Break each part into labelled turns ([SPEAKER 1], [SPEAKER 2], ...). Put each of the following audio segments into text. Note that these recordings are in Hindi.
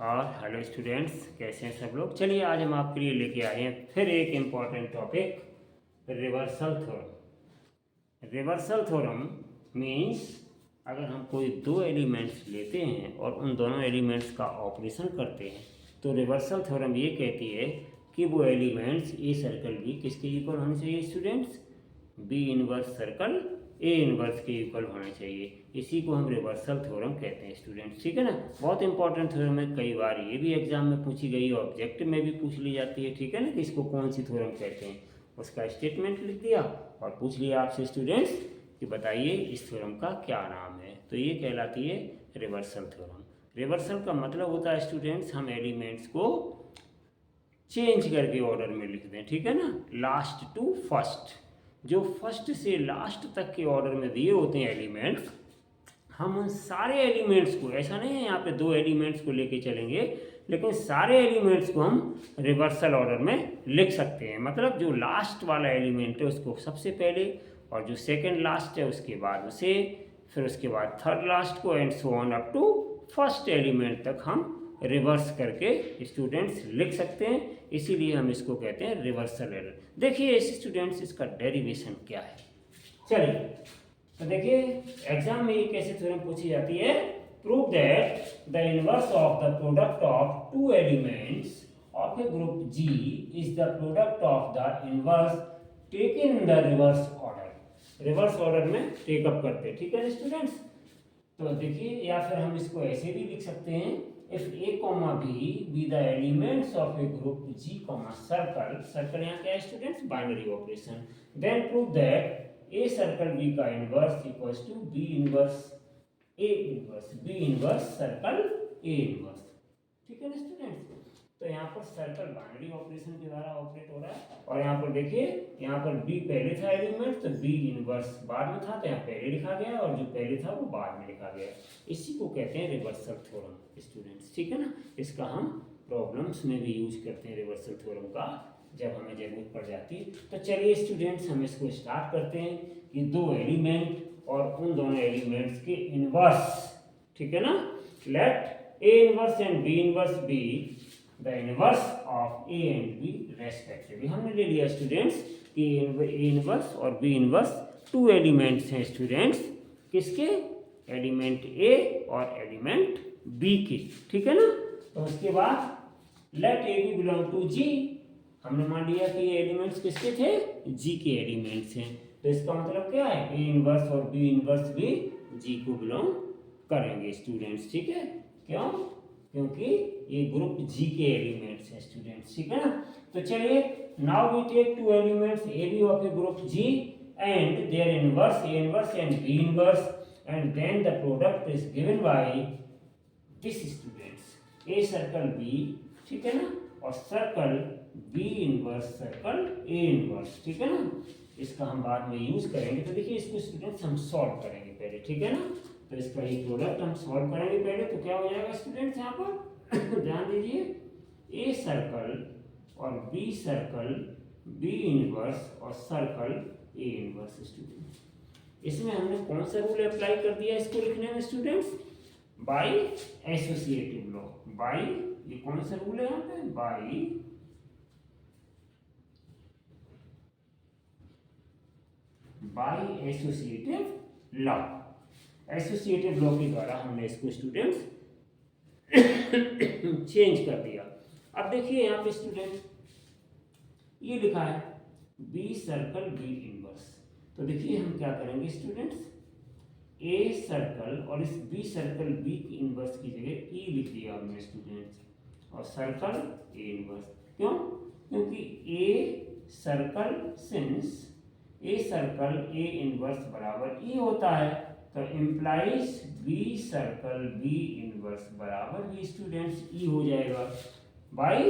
[SPEAKER 1] और हेलो स्टूडेंट्स, कैसे हैं सब लोग। चलिए आज हम आपके लिए लेके आए हैं फिर एक important topic, reversal theorem. Reversal theorem means अगर हम कोई दो एलिमेंट्स लेते हैं और उन दोनों एलिमेंट्स का ऑपरेशन करते हैं तो रिवर्सल थ्योरम ये कहती है कि वो एलिमेंट्स ए सर्कल भी किसके इक्वल होने चाहिए students, B inverse circle A inverse के इक्वल होना चाहिए। इसी को हम रिवर्सल थ्योरम कहते हैं स्टूडेंट्स, ठीक है ना। बहुत इंपॉर्टेंट थ्योरम है, कई बार ये भी एग्जाम में पूछी गई है, ऑब्जेक्टिव में भी पूछ ली जाती है, ठीक है ना, कि इसको कौन सी थ्योरम कहते हैं। उसका स्टेटमेंट लिख दिया और पूछ लिया आपसे स्टूडेंट्स कि बताइए इस थ्योरम का क्या नाम है, तो ये कहलाती है रिवर्सल थ्योरम। रिवर्सल का मतलब होता है स्टूडेंट्स हम एलिमेंट्स को चेंज करके ऑर्डर में लिख दें, ठीक है ना, लास्ट टू फर्स्ट। जो फर्स्ट से लास्ट तक के ऑर्डर में दिए होते हैं एलिमेंट्स, हम उन सारे एलिमेंट्स को, ऐसा नहीं है यहाँ पे दो एलिमेंट्स को लेके चलेंगे, लेकिन सारे एलिमेंट्स को हम रिवर्सल ऑर्डर में लिख सकते हैं। मतलब जो लास्ट वाला एलिमेंट है उसको सबसे पहले, और जो सेकंड लास्ट है उसके बाद उसे, फिर उसके बाद थर्ड लास्ट को, and so on up to first element तक हम रिवर्स करके स्टूडेंट्स लिख सकते हैं। इसीलिए हम इसको कहते हैं रिवर्सल एरर। देखिए स्टूडेंट्स इसका डेरिवेशन क्या है। चलिए तो देखिए एग्जाम में ये कैसे थ्योरम पूछी जाती है। Prove that the inverse of the product of two elements of a group G is the product of the inverse taken in the reverse order. Reverse order में टेकअप करते हैं, ठीक है स्टूडेंट्स। तो देखिए, या फिर हम इसको ऐसे भी लिख सकते हैं, if a comma b be the elements of a group g comma circle, circle यहाँ क्या है students, binary operation, then prove that a circle b का inverse equals to b inverse a inverse, b inverse circle a inverse, ठीक है ना स्टूडेंट्स। तो यहाँ पर सर्कल बाइनरी ऑपरेशन के द्वारा ऑपरेट हो रहा है, और यहाँ पर देखिए यहाँ पर b पहले था एलिमेंट, तो b इनवर्स बाद में था, तो यहाँ पहले लिखा गया, और जो पहले था वो बाद में लिखा गया। इसी को कहते हैं रिवर्सल थ्योरम स्टूडेंट्स, ठीक है ना। इसका हम प्रॉब्लम्स में भी यूज करते हैं रिवर्सल थ्योरम का, जब हमें जरूरत पड़ जाती है। तो चलिए स्टूडेंट्स हम इसको स्टार्ट करते हैं कि दो एलिमेंट और उन दोनों एलिमेंट्स के इनवर्स, ठीक है ना, let A inverse and B inverse be the inverse of A and B respectively. हमने ले लिया स्टूडेंट्स कि ए इनवर्स और बी इनवर्स टू एलिमेंट्स हैं स्टूडेंट्स, किसके, एलिमेंट ए और एलिमेंट बी की, ठीक है ना। तो उसके बाद let A B belong to G, हमने मान लिया कि ये एलिमेंट्स किसके थे, जी के एलिमेंट्स हैं। तो इसका मतलब क्या है, ए इनवर्स और बी इनवर्स भी जी को बिलोंग करेंगे स्टूडेंट्स, ठीक है। क्यों, क्योंकि ये ग्रुप जी के एलिमेंट्स हैं स्टूडेंट्स, ठीक है ना। तो चलिए now we take two elements A B of a group G and their inverse A inverse and B inverse, and then the product is given by this students, a circle b, ठीक है ना, और circle b inverse circle a inverse, ठीक है ना। इसका हम बाद में यूज करेंगे। तो देखिए इसको स्टूडेंट्स हम सॉल्व करेंगे पहले, ठीक है ना। तो इसका ये प्रोडक्ट हम सॉल्व करेंगे पहले, तो क्या हो जाएगा स्टूडेंट्स यहाँ पर ध्यान दीजिए, a सर्कल और b सर्कल b इनवर्स और सर्कल a इनवर्स स्टूडेंट्स। इसमें हमने कौन सा रूल अप्लाई कर दिया इसको लिखने में students, by associative law. By, ये कौन सा रूल है यहाँ पे, by associative law. Associative law के द्वारा हमने इसको स्टूडेंट्स चेंज कर दिया। अब देखिए यहाँ पे स्टूडेंट ये लिखा है बी सर्कल बी इनवर्स, तो देखिए हम क्या करेंगे स्टूडेंट्स, ए सर्कल और इस बी सर्कल बी की इनवर्स की जगह ई लिख दिया हमने स्टूडेंट्स, और सर्कल ए इनवर्स। क्यों, क्योंकि A circle since A circle A inverse बराबर ई होता है, तो implies B circle B inverse बराबर भी स्टूडेंट्स ई हो जाएगा बाई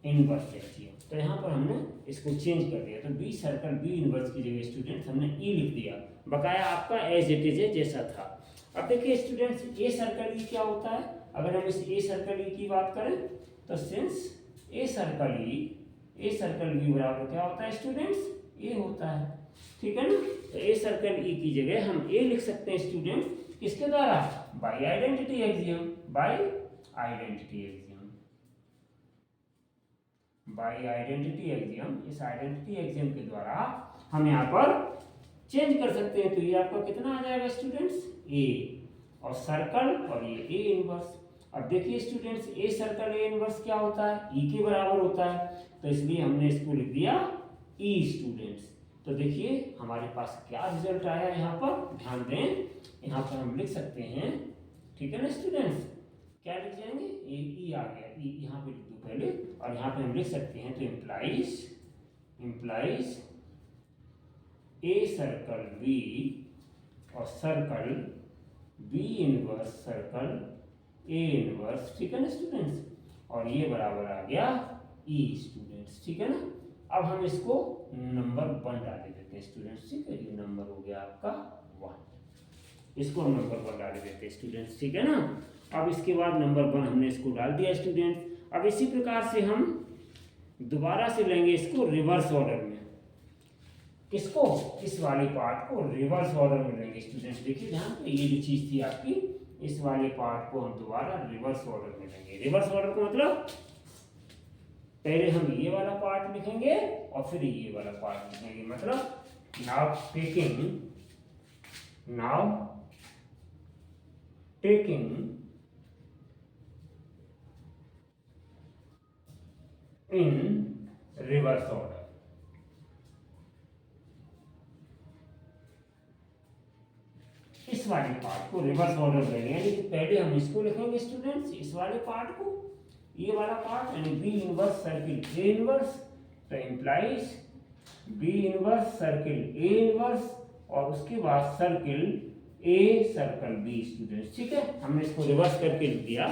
[SPEAKER 1] इनवर्स एच। तो यहाँ पर हमने इसको चेंज कर दिया, तो बी सर्कल बी इनवर्स की जगह स्टूडेंट्स हमने ई लिख दिया, बकाया आपका एज इट इज जैसा था। अब देखिए स्टूडेंट्स ए सर्कल ई क्या होता है, अगर हम इस ए सर्कल ई की बात करें तो सिंस ए सर्कल बी बराबर क्या होता है स्टूडेंट्स, ए होता है, ठीक है ना। तो ए सर्कल ई की जगह हम ए लिख सकते हैं स्टूडेंट्स, किसके द्वारा, by identity axiom, by identity axiom, by identity axiom. इस आइडेंटिटी एक्सियम के द्वारा हम यहाँ पर चेंज कर सकते हैं। तो ये आपका कितना आ जाएगा स्टूडेंट्स, ए और सर्कल और ये ए इनवर्स। अब देखिए students, A circle A inverse क्या होता है, ई के बराबर होता है, तो इसलिए हमने इसको लिख दिया ई स्टूडेंट्स। तो देखिए हमारे पास क्या रिजल्ट आया यहाँ पर, ध्यान दें, यहाँ पर हम लिख सकते हैं, ठीक है ना स्टूडेंट्स, क्या लिख जाएंगे, ये ई आ गया, ई यहाँ पे लिख दो पहले, और यहाँ पे हम लिख सकते हैं, तो इम्प्लाइज ए सर्कल बी और circle B inverse circle A inverse, ठीक है ना स्टूडेंट्स, और ये बराबर आ गया ई स्टूडेंट्स, ठीक है ना। अब हम इसको नंबर 1 डाल देते हैं स्टूडेंट्स, ठीक है, ये नंबर हो गया आपका 1, इसको हम नंबर 1 डाल देते हैं स्टूडेंट्स, ठीक है ना। अब इसके बाद नंबर 1 हमने इसको डाल दिया स्टूडेंट्स। अब इसी प्रकार से हम दोबारा से लेंगे इसको रिवर्स ऑर्डर में, किसको, इस वाले पार्ट को रिवर्स ऑर्डर में लेंगे स्टूडेंट्स। देखिए ध्यान पे, ये जो चीज थी आपकी, इस वाले पार्ट को हम दोबारा रिवर्स ऑर्डर में लेंगे। रिवर्स ऑर्डर का मतलब पहले हम ये वाला पार्ट लिखेंगे और फिर ये वाला पार्ट लिखेंगे, मतलब now taking in reverse order. इस वाले पार्ट को रिवर्स ऑर्डर लेंगे, यानी कि पहले हम इसको लिखेंगे स्टूडेंट्स, इस वाले पार्ट को, ये वाला पार्ट, यानी B inverse circle A inverse, तो implies B inverse circle A inverse और उसके बाद circle A circle B students, ठीक है। हमने इसको रिवर्स करके लिख दिया।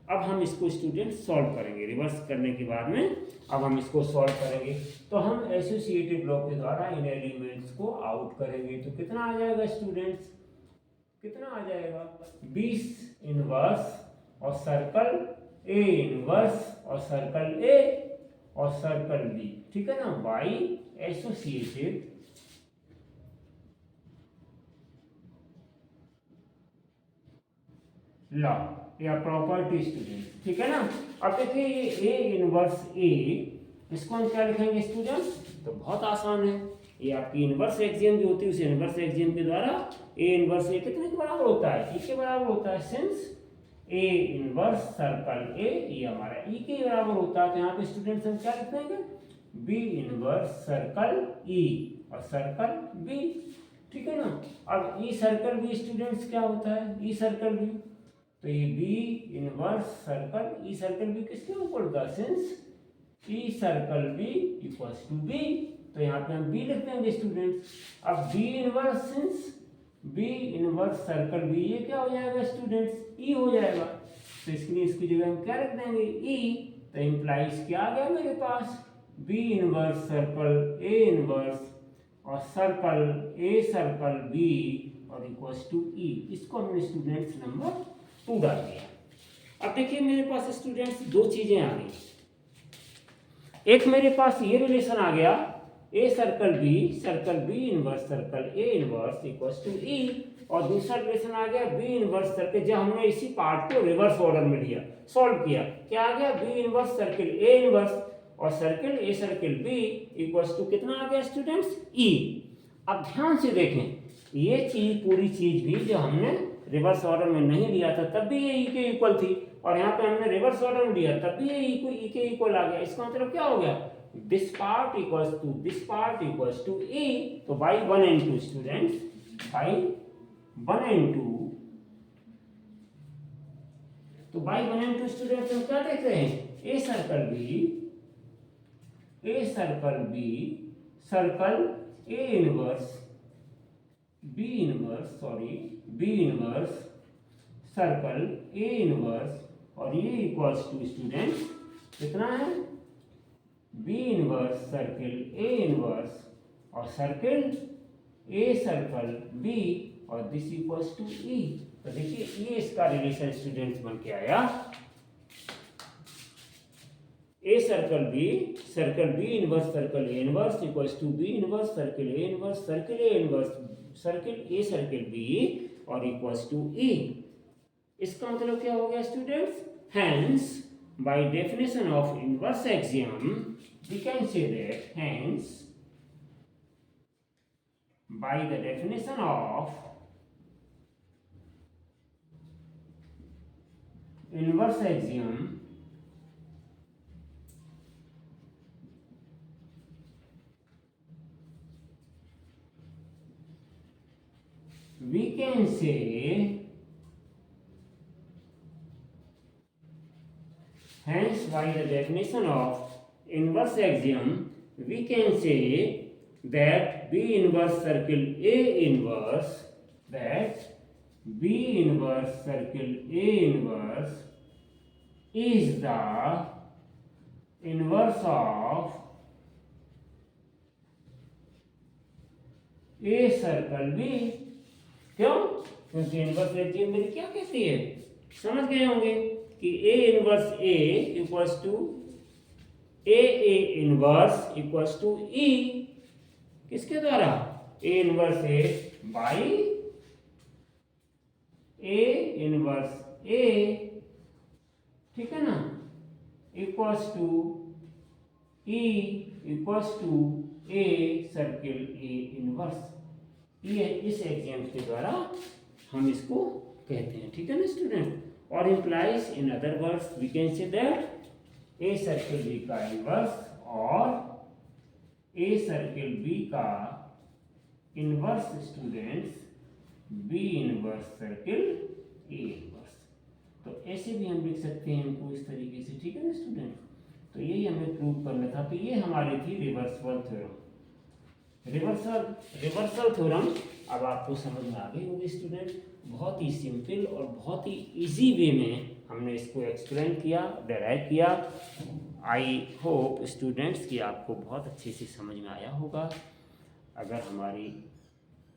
[SPEAKER 1] अब हम इसको स्टूडेंट्स सॉल्व करेंगे, रिवर्स करने के बाद में अब हम इसको सॉल्व करेंगे। तो हम एसोसिएटिव लॉ के द्वारा इन एलिमेंट्स को आउट करेंगे, तो कितना आ जाएगा स्टूडेंट्स, कितना आ जाएगा, 20 इनवर्स और सर्कल ए इनवर्स और सर्कल ए और सर्कल बी, ठीक है ना, बाई एसोसिएटेड लॉ या प्रॉपर्टी स्टूडेंट, ठीक है ना। अब देखिए ये ए इनवर्स ए, इसको हम क्या लिखेंगे स्टूडेंट्स, तो बहुत आसान है, ये आपकी इनवर्स एक्सियम जो होती है, उस इनवर्स एक्सियम के द्वारा ए इनवर्स ए कितने के बराबर होता है, ई के बराबर होता है, सिंस ए इनवर्स सर्कल ए ये हमारा ई के बराबर होता है। तो यहाँ पे स्टूडेंट्स हम क्या लिख देंगे, बी इनवर्स सर्कल ई और सर्कल बी, ठीक है ना। अब ई सर्कल बी स्टूडेंट्स क्या होता है, ई सर्कल बी, तो ये B inverse circle E circle B किसके ऊपर होता है, since E circle B equals to B, तो यहाँ पे हम बी लिख देंगे स्टूडेंट्स। अब B inverse since B inverse circle B, ये क्या हो जाएगा स्टूडेंट्स, ई हो जाएगा, तो इसलिए इसकी जगह हम क्या रख देंगे, ई, तो इम्प्लाइज क्या आ गया मेरे पास, B inverse circle A inverse और सर्कल ए सर्कल बी और इक्वल्स टू ई। इसको हमने स्टूडेंट्स नंबर 2 डाल दिया। अब देखिए मेरे पास स्टूडेंट्स दो चीजें आ गई, एक मेरे पास ये रिलेशन आ गया A circle B inverse circle A inverse equals to E, और दूसरा रिलेशन आ गया बी इनवर्स सर्कल, जब हमने इसी पार्ट को रिवर्स ऑर्डर में लिया, सॉल्व किया, क्या आ गया, B inverse circle A inverse और circle A circle B equals to कितना आ गया स्टूडेंट्स, ई। अब ध्यान से देखें, ये चीज पूरी चीज भी जो हमने रिवर्स ऑर्डर में नहीं लिया था तब भी ये ई के इक्वल थी, और यहाँ पे हमने रिवर्स ऑर्डर में लिया तब भी ये ई के इक्वल आ गया। इसका मतलब क्या हो गया, दिस पार्ट इक्वल्स टू ए, तो by 1 and 2 students, by 1 and 2, तो बाई 1 and 2 स्टूडेंट्स हम क्या देख रहे हैं, A circle B circle A inverse B inverse circle A inverse, और ये इक्वल्स टू स्टूडेंट्स कितना है, B inverse circle A inverse और सर्कल ए सर्कल बी और दिस इक्वल्स टू ई। तो देखिए ये इसका रिलेशन स्टूडेंट्स बन के आया, A circle B inverse circle A inverse equals to B inverse circle A inverse circle A inverse circle A circle B और इक्वल्स टू ई। इसका मतलब क्या हो गया students, hence by definition of inverse axiom we can say that hence by the definition of inverse axiom we can say hence by the definition of inverse axiom we can say that B inverse circle A inverse that B inverse circle A inverse is the inverse of A circle B। क्यों? क्योंकि इनवर्स एग्जियम मेरी क्या कहती है, समझ गए होंगे कि A inverse A equals to A inverse equals to E किसके द्वारा, A inverse A by A inverse A, ठीक है ना, equals to E equals to A circle A inverse. ये इस एग्जाम के द्वारा हम इसको कहते हैं, ठीक है ना स्टूडेंट। और implies in other words we can say that A circle B का इनवर्स और ए सर्किल बी का inverse students B inverse circle A inverse. तो ऐसे भी हम लिख सकते हैं इनको इस तरीके से, ठीक है ना स्टूडेंट। तो यही हमें प्रूव करना था। तो ये हमारी थी रिवर्सल थ्योरम। रिवर्सल थ्योरम अब आपको समझ में आ गई होगी स्टूडेंट। बहुत ही सिंपल और बहुत ही इजी वे में हमने इसको एक्सप्लेन किया, डेराइव किया। आई होप स्टूडेंट्स कि आपको बहुत अच्छे से समझ में आया होगा। अगर हमारी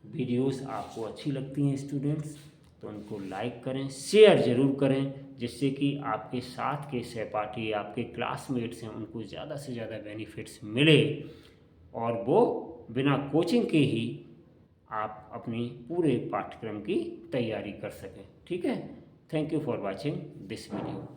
[SPEAKER 1] वीडियोस आपको अच्छी लगती हैं स्टूडेंट्स तो उनको लाइक करें, शेयर ज़रूर करें, जिससे कि आपके साथ के सहपाठी, आपके क्लासमेट्स हैं, उनको ज़्यादा से ज़्यादा बेनिफिट्स मिले और वो बिना कोचिंग के ही आप अपनी पूरे पाठ्यक्रम की तैयारी कर सकें, ठीक है। Thank you for watching this video.